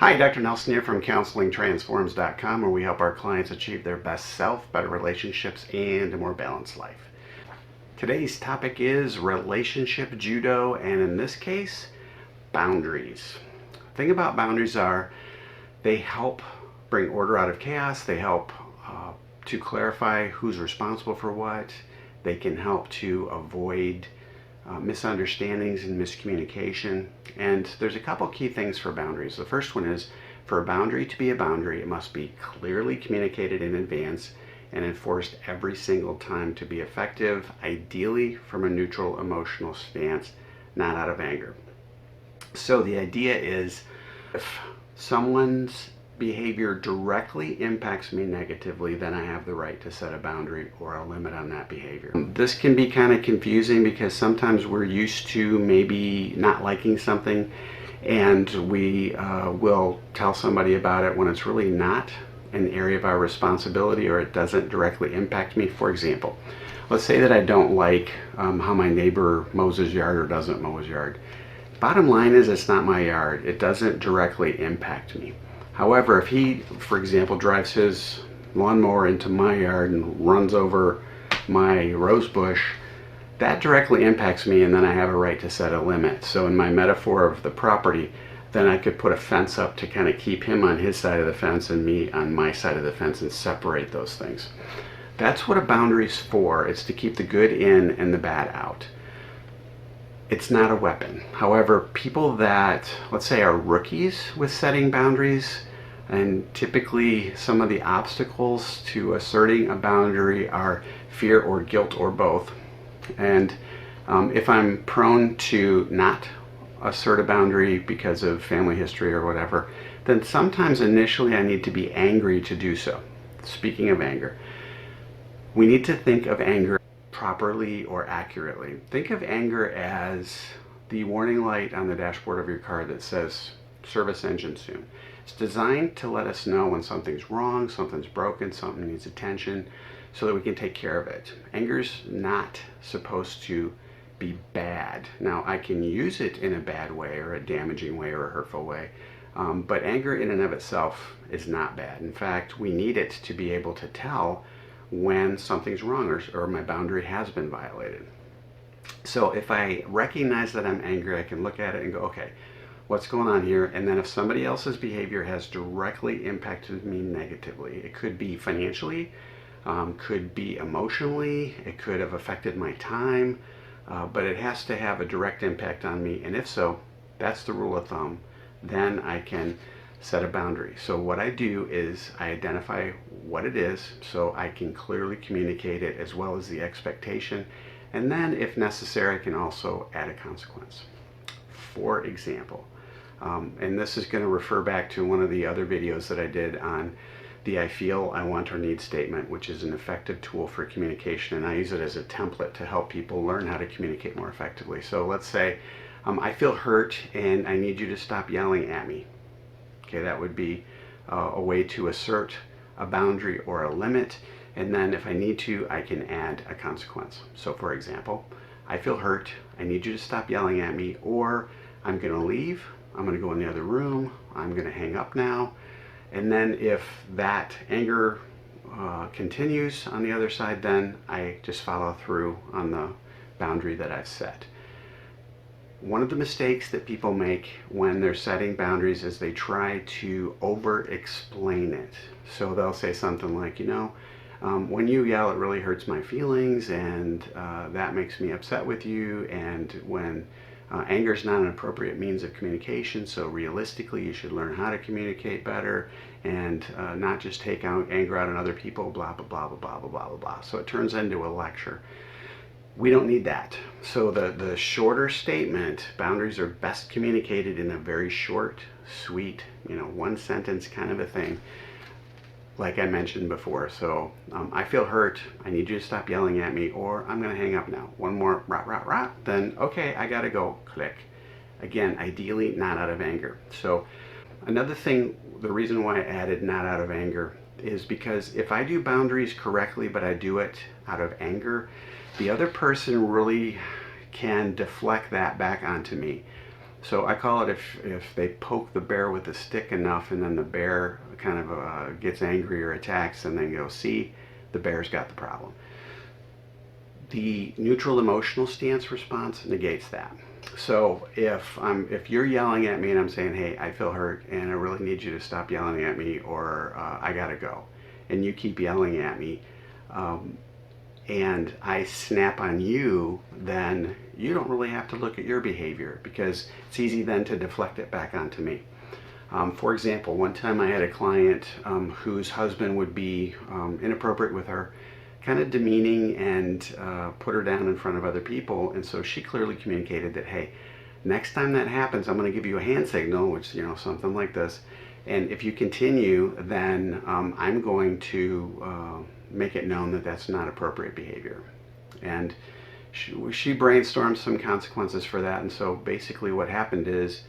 Hi, Dr. Nelson here from CounselingTransforms.com, where we help our clients achieve their best self, better relationships, and a more balanced life. Today's topic is relationship judo, and in this case, boundaries. The thing about boundaries are they help bring order out of chaos. They help to clarify who's responsible for what. They can help to avoid misunderstandings and miscommunication. And there's a couple key things for boundaries. The first one is, for a boundary to be a boundary, it must be clearly communicated in advance and enforced every single time to be effective, ideally from a neutral emotional stance, not out of anger. So the idea is, if someone's behavior directly impacts me negatively, then I have the right to set a boundary or a limit on that behavior. This can be kind of confusing because sometimes we're used to maybe not liking something and we will tell somebody about it when it's really not an area of our responsibility or it doesn't directly impact me. For example, let's say that I don't like how my neighbor mows his yard or doesn't mow his yard. Bottom line is, it's not my yard. It doesn't directly impact me. However, if he, for example, drives his lawnmower into my yard and runs over my rose bush, that directly impacts me, and then I have a right to set a limit. So in my metaphor of the property, then I could put a fence up to kind of keep him on his side of the fence and me on my side of the fence and separate those things. That's what a boundary is for. It's to keep the good in and the bad out. It's not a weapon. However, people that, let's say, are rookies with setting boundaries, and typically some of the obstacles to asserting a boundary are fear or guilt or both. And if I'm prone to not assert a boundary because of family history or whatever, then sometimes initially I need to be angry to do so. Speaking of anger, we need to think of anger properly or accurately. Think of anger as the warning light on the dashboard of your car that says service engine soon. It's designed to let us know when something's wrong, something's broken, something needs attention, so that we can take care of it. Anger's not supposed to be bad. Now, I can use it in a bad way or a damaging way or a hurtful way, but anger in and of itself is not bad. In fact, we need it to be able to tell when something's wrong or my boundary has been violated. So if I recognize that I'm angry, I can look at it and go, okay, what's going on here? And then if somebody else's behavior has directly impacted me negatively, it could be financially, could be emotionally, it could have affected my time, but it has to have a direct impact on me. And if so, that's the rule of thumb. Then I can set a boundary. So what I do is I identify what it is so I can clearly communicate it as well as the expectation. And then if necessary, I can also add a consequence. For example, and this is going to refer back to one of the other videos that I did on the I feel, I want, or need statement, which is an effective tool for communication, and I use it as a template to help people learn how to communicate more effectively. So let's say I feel hurt and I need you to stop yelling at me. Okay, that would be a way to assert a boundary or a limit, and then if I need to, I can add a consequence. So for example, I feel hurt, I need you to stop yelling at me, or I'm going to leave, I'm going to go in the other room, I'm going to hang up now. And then if that anger continues on the other side, then I just follow through on the boundary that I've set. One of the mistakes that people make when they're setting boundaries is they try to over-explain it. So they'll say something like, when you yell, it really hurts my feelings, and that makes me upset with you, and when anger is not an appropriate means of communication, so realistically you should learn how to communicate better and not just take out anger out on other people, blah, blah, blah, blah, blah, blah, blah, blah. So it turns into a lecture. We don't need that. So the shorter statement, boundaries are best communicated in a very short, sweet, one sentence kind of a thing, like I mentioned before. So I feel hurt, I need you to stop yelling at me, or I'm going to hang up now. One more rah, rah, rah, then okay, I got to go, click. Again, ideally not out of anger. So another thing, the reason why I added not out of anger is because if I do boundaries correctly, but I do it out of anger, the other person really can deflect that back onto me. So I call it if they poke the bear with a stick enough and then the bear kind of gets angry or attacks, and then go, see, the bear's got the problem. The neutral emotional stance response negates that. So if you're yelling at me and I'm saying, hey, I feel hurt and I really need you to stop yelling at me, or I gotta go, and you keep yelling at me, and I snap on you, then you don't really have to look at your behavior, because it's easy then to deflect it back onto me. For example, one time I had a client whose husband would be inappropriate with her, kind of demeaning, and put her down in front of other people. And so she clearly communicated that, hey, next time that happens, I'm going to give you a hand signal, which, something like this. And if you continue, then I'm going to make it known that that's not appropriate behavior. And she brainstormed some consequences for that. And so basically what happened is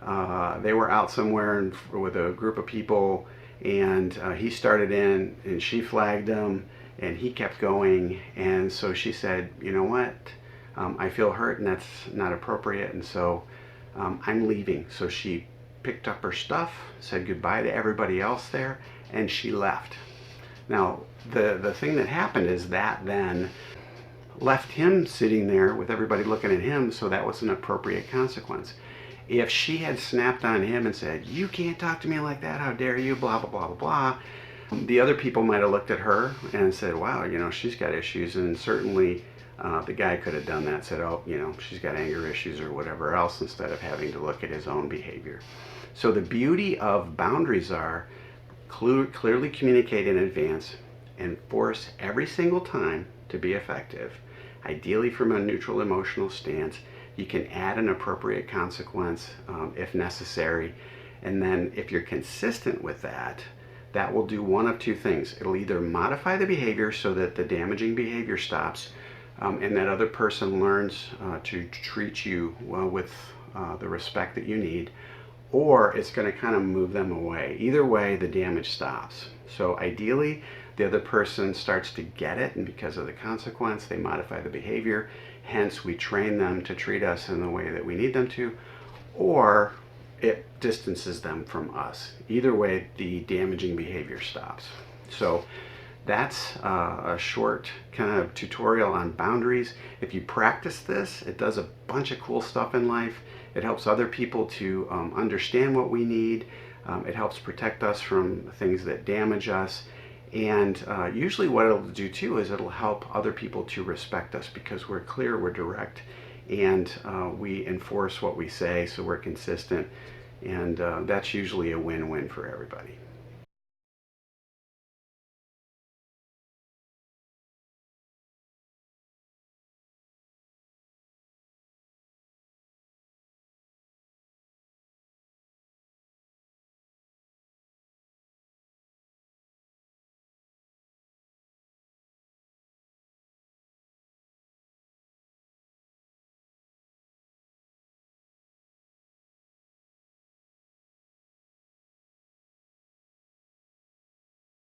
they were out somewhere with a group of people, and he started in and she flagged him, and he kept going. And so she said, you know what, I feel hurt and that's not appropriate, and so I'm leaving. So she picked up her stuff, said goodbye to everybody else there, and she left. Now the thing that happened is that then left him sitting there with everybody looking at him, so that was an appropriate consequence. If she had snapped on him and said, you can't talk to me like that, how dare you, blah blah blah blah blah, the other people might have looked at her and said, wow, she's got issues. And certainly the guy could have done that, said, oh, she's got anger issues or whatever else, instead of having to look at his own behavior. So the beauty of boundaries are clearly communicate in advance, enforce every single time to be effective, ideally from a neutral emotional stance. You can add an appropriate consequence if necessary. And then if you're consistent with that, that will do one of two things. It'll either modify the behavior so that the damaging behavior stops, and that other person learns to treat you well with the respect that you need, or it's going to kind of move them away. Either way, the damage stops. So ideally, the other person starts to get it, and because of the consequence, they modify the behavior. Hence, we train them to treat us in the way that we need them to, or it distances them from us. Either way, the damaging behavior stops. So that's a short kind of tutorial on boundaries. If you practice this, it does a bunch of cool stuff in life. It helps other people to understand what we need. It helps protect us from things that damage us. And usually what it'll do too is it'll help other people to respect us, because we're clear, we're direct, and we enforce what we say, so we're consistent. And that's usually a win-win for everybody.